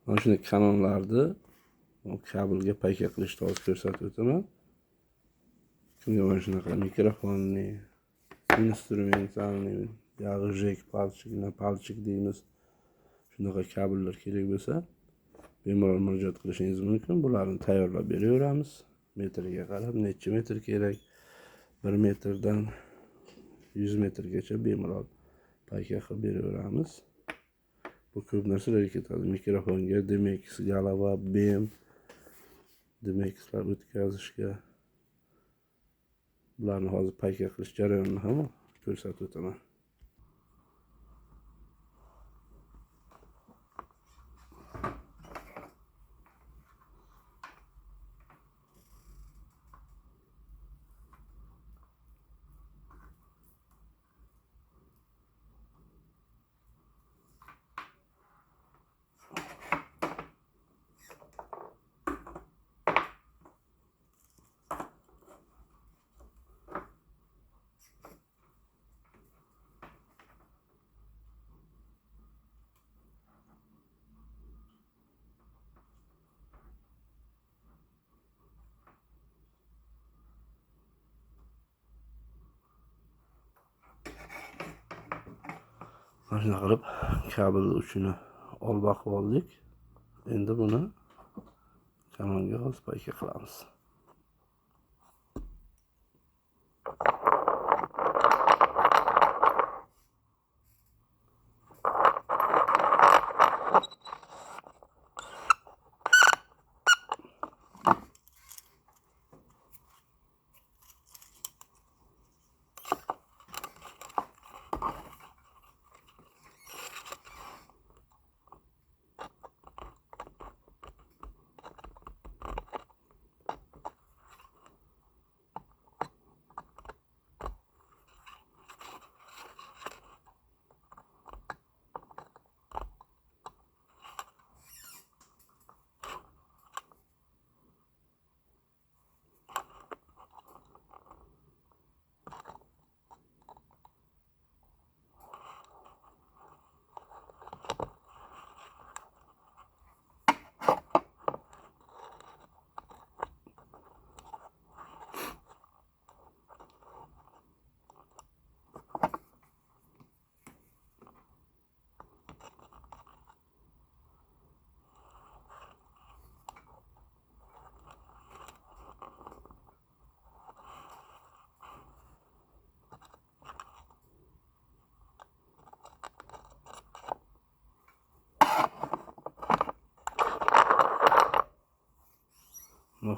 Mana shunday kanonlarni kabelga payka qilishni hozir ko'rsatib o'taman. Kimga mana shunaqa mikrofonni, instrumentalni, yag'ijek, palchik deymiz. Shunaqa kabellar kerak bo'lsa, bemalol murojaat qilishingiz mumkin. Bularni tayyorlab beraveramiz. Metriga qarab, necha metr kerak? 1 metrdan 100 metrgacha bemalol payka qilib beraveramiz. Bu ko'p narsalarga ketadi. Mikrofonga, DMX, galava, BM, DMXlar o'tkazishga. Bularni hozir payka qilish jarayonini ham ko'rsatib o'taman. Mana shunday qilib kabel uchini olib boqib oldik. Endi buni kanonga hozir payka qilamiz.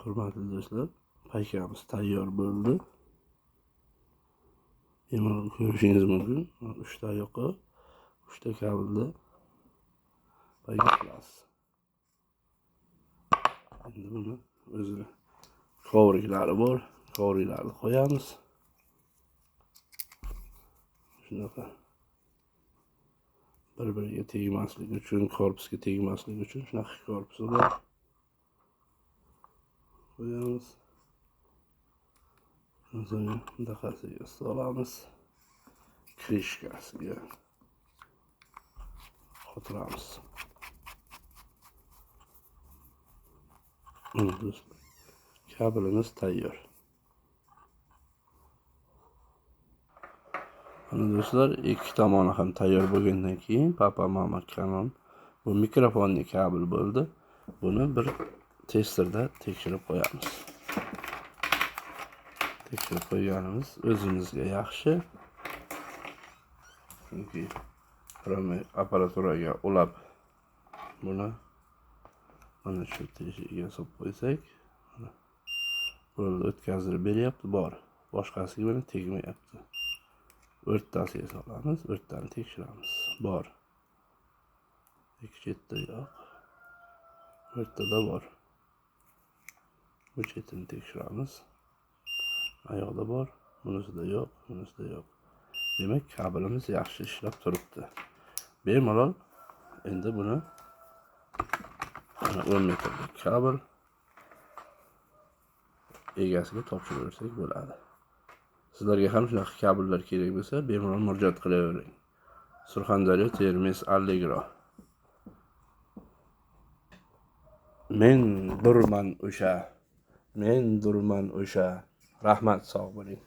Hurmatli do'stlar, paykamiz tayyor bo'ldi. Bemalol ko'rishingiz mumkin. 3 ta yoqqa, 3 ta kabelda payka qilasiz. Endi buni o'zini kovriklari bor. Kovriklarni qo'yamiz. Shunaqa bir-biriga tegmasligi uchun, korpusga tegmasligi uchun shunaqa korpusi bor. Qo'yamiz. So'ng bunaqasiga solamiz. Krishkasiga qotiramiz. Do'stlar, kabelimiz tayyor. Mana do'stlar, ikki tomoni ham tayyor bo'lgandan keyin papa mama kanon bu mikrofonli kabel bo'ldi. Buni bir testerda tekshirib qo'yamiz. Tekshirib qo'yganimiz o'zimizga yaxshi. Chunki apparaturaga ulab buni mana shu teshigiga solib qo'ysak, bo'ldi, o'tkazdirib beryapti, bor. Boshqasiga mana tegmayapti. O'rtasiga solamiz, o'rtani tekshiramiz. Bor. Ikki chetda yo'q. O'rtada bor. Bu chetini tekshiramiz. Oyoqda bor, bunisida yo'q, bunisida yo'q. Demak, kabelimiz yaxshi ishlab turibdi. Bemalol endi buni 10 metrlik kabel egasiga topshirib bersak bo'ladi. Sizlarga ham shunaqa kabellar kerak bo'lsa, bemalol murojaat qilavering. Surxondaryo, Termiz, Allegro. Men durman o'sha. Rahmat, sog' bo'ling.